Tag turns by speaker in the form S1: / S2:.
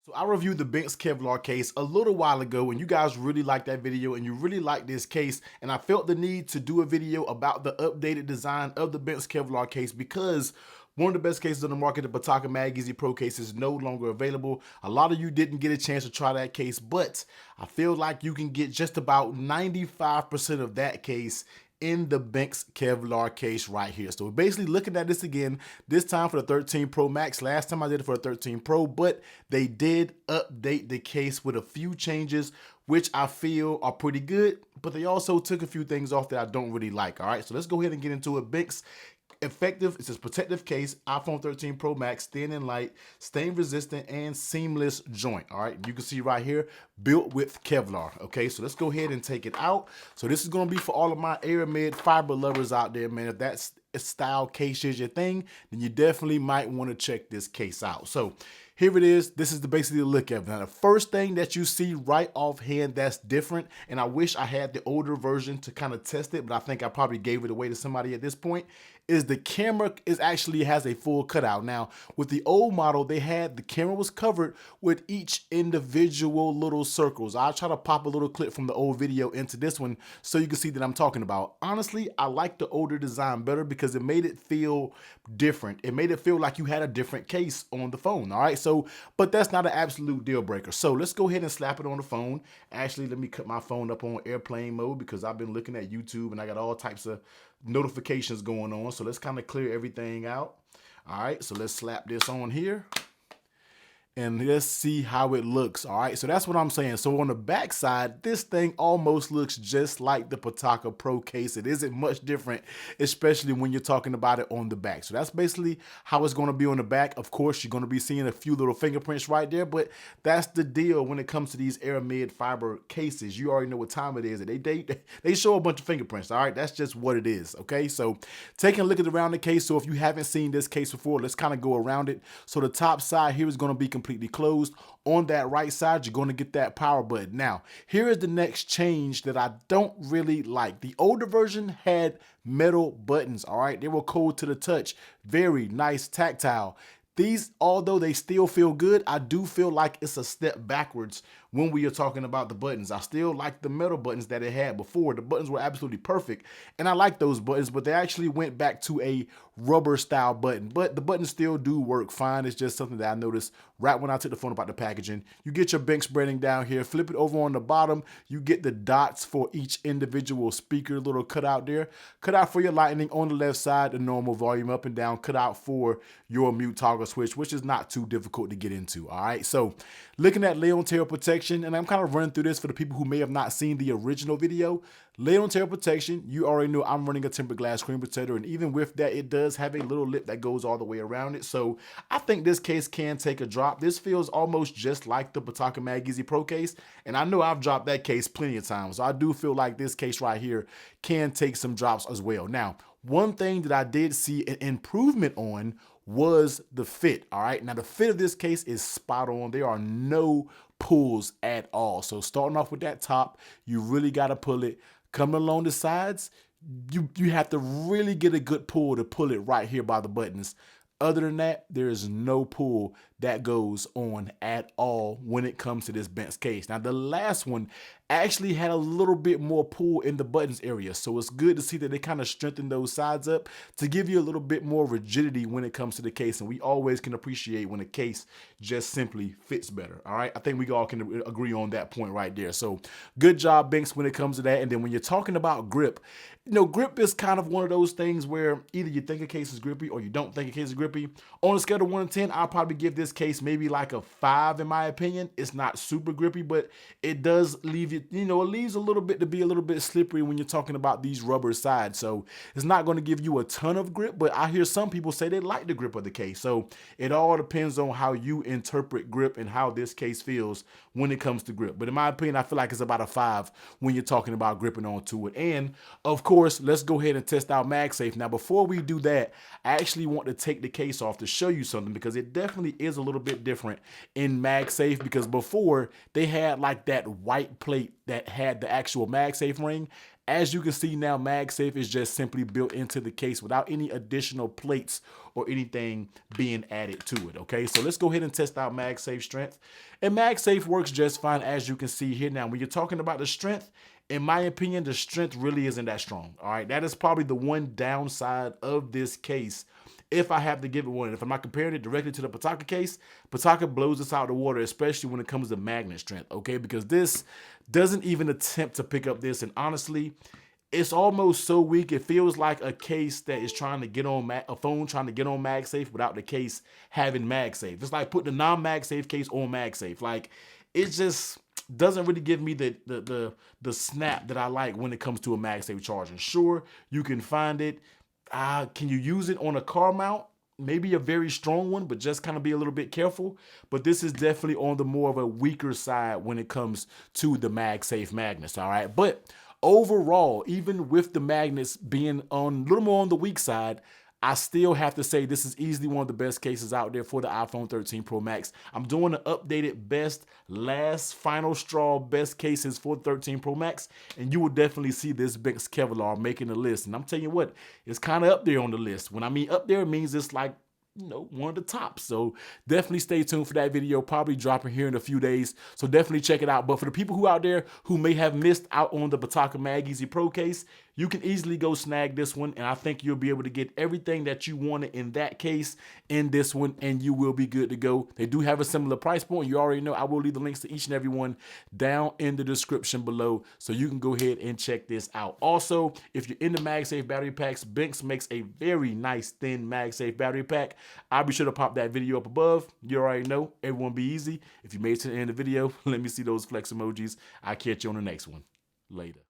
S1: So I reviewed the Benks Kevlar case a little while ago, and you guys really liked that video and you really liked this case, and I felt the need to do a video about the updated design of the Benks Kevlar case because one of the best cases on the market, the Pitaka MagSafe Pro case, is no longer available. A lot of you didn't get a chance to try that case, but I feel like you can get just about 95% of that case in the Benks Kevlar case right here. So we're basically looking at this again, this time for the 13 Pro Max. Last time I did it for the 13 Pro, but they did update the case with a few changes, which I feel are pretty good, but they also took a few things off that I don't really like. All right, so let's go ahead and get into it. Benks effective, it's a protective case, iPhone 13 Pro Max, thin and light, stain resistant, and seamless joint. All right, you can see right here, built with Kevlar. Okay, so let's go ahead and take it out. So this is gonna be for all of my aramid fiber lovers out there, man. If that's a style case is your thing, then you definitely might want to check this case out. So here it is. This is basically the look of it. Now, the first thing that you see right offhand that's different, and I wish I had the older version to kind of test it, but I think I probably gave it away to somebody at this point, is the camera actually has a full cutout. Now, with the old model, the camera was covered with each individual little circles. I'll try to pop a little clip from the old video into this one so you can see that I'm talking about. Honestly, I like the older design better because it made it feel different. It made it feel like you had a different case on the phone, all right? So, but that's not an absolute deal breaker. So let's go ahead and slap it on the phone. Actually, let me cut my phone up on airplane mode because I've been looking at YouTube and I got all types of notifications going on. So let's kind of clear everything out. All right, so let's slap this on here and let's see how it looks. All right, so that's what I'm saying. So on the back side, this thing almost looks just like the Pitaka Pro case. It isn't much different, especially when you're talking about it on the back. So that's basically how it's going to be on the back. Of course, you're going to be seeing a few little fingerprints right there, but that's the deal when it comes to these aramid fiber cases. You already know what time it is. They show a bunch of fingerprints. All right, that's just what it is. Okay, so taking a look at around the case. So if you haven't seen this case before, let's kind of go around it. So the top side here is going to be completely closed. On that right side, you're going to get that power button. Now, here is the next change that I don't really like. The older version had metal buttons, all right? They were cold to the touch, very nice tactile. These, although they still feel good, I do feel like it's a step backwards when we are talking about the buttons. I still like the metal buttons that it had before. The buttons were absolutely perfect, and I like those buttons, but they actually went back to a rubber style button. But the buttons still do work fine. It's just something that I noticed right when I took the phone about the packaging. You get your Benks branding down here, flip it over on the bottom, you get the dots for each individual speaker, little cutout there. Cutout for your lightning on the left side, the normal volume up and down, cutout for your mute toggle switch, which is not too difficult to get into. All right, so looking at lay on tail protection, and I'm kind of running through this for the people who may have not seen the original video. Lay on tail protection, you already know I'm running a tempered glass screen protector, and even with that, it does have a little lip that goes all the way around it. So I think this case can take a drop. This feels almost just like the Pitaka MagSafe Pro case, and I know I've dropped that case plenty of times. So I do feel like this case right here can take some drops as well. Now, one thing that I did see an improvement on was the fit. All right, now the fit of this case is spot on. There are no pulls at all. So starting off with that top, you really got to pull it. Coming along the sides, you have to really get a good pull to pull it right here by the buttons. Other than that, there is no pull that goes on at all when it comes to this Benks case. Now, the last one actually had a little bit more pull in the buttons area. So it's good to see that they kind of strengthened those sides up to give you a little bit more rigidity when it comes to the case. And we always can appreciate when a case just simply fits better. All right. I think we all can agree on that point right there. So good job, Benks, when it comes to that. And then when you're talking about grip, you know, grip is kind of one of those things where either you think a case is grippy or you don't think a case is grippy. On a scale of 1 to 10, I'll probably give this case maybe like a 5 in my opinion. It's not super grippy, but it does leave you, it leaves a little bit to be a little bit slippery when you're talking about these rubber sides. So it's not going to give you a ton of grip, but I hear some people say they like the grip of the case. So it all depends on how you interpret grip and how this case feels when it comes to grip. But in my opinion, I feel like it's about a 5 when you're talking about gripping onto it. And of course, let's go ahead and test out MagSafe. Now, before we do that, I actually want to take the case off to show you something because it definitely is a little bit different in MagSafe, because before they had like that white plate that had the actual MagSafe ring. As you can see now, MagSafe is just simply built into the case without any additional plates or anything being added to it, okay? So let's go ahead and test out MagSafe strength. And MagSafe works just fine, as you can see here. Now, when you're talking about the strength, in my opinion, the strength really isn't that strong, all right? That is probably the one downside of this case, if I have to give it one. If I'm not comparing it directly to the Pitaka case, Pitaka blows this out of the water, especially when it comes to magnet strength, okay? Because this doesn't even attempt to pick up this, and honestly, it's almost so weak. It feels like a case that is trying to get on a phone trying to get on MagSafe without the case having MagSafe. It's like putting the non-MagSafe case on MagSafe. Like, it just doesn't really give me the snap that I like when it comes to a MagSafe charger. Sure, you can find it. Can you use it on a car mount? Maybe a very strong one, but just kind of be a little bit careful. But this is definitely on the more of a weaker side when it comes to the MagSafe magnets, all right? But overall, even with the magnets being on a little more on the weak side, I still have to say this is easily one of the best cases out there for the iPhone 13 Pro Max. I'm doing an updated best, last, final straw best cases for the 13 Pro Max, and you will definitely see this Benks Kevlar making the list. And I'm telling you what, it's kind of up there on the list. When I mean up there, it means it's like, you know, one of the tops. So definitely stay tuned for that video, probably dropping here in a few days. So definitely check it out. But for the people who out there who may have missed out on the Pitaka Mag Easy Pro case, you can easily go snag this one, and I think you'll be able to get everything that you wanted in that case in this one, and you will be good to go. They do have a similar price point. You already know I will leave the links to each and every one down in the description below, so you can go ahead and check this out. Also, if you're into MagSafe battery packs, Benks makes a very nice thin MagSafe battery pack. I'll be sure to pop that video up above. You already know, everyone be easy. If you made it to the end of the video, let me see those flex emojis. I'll catch you on the next one. Later.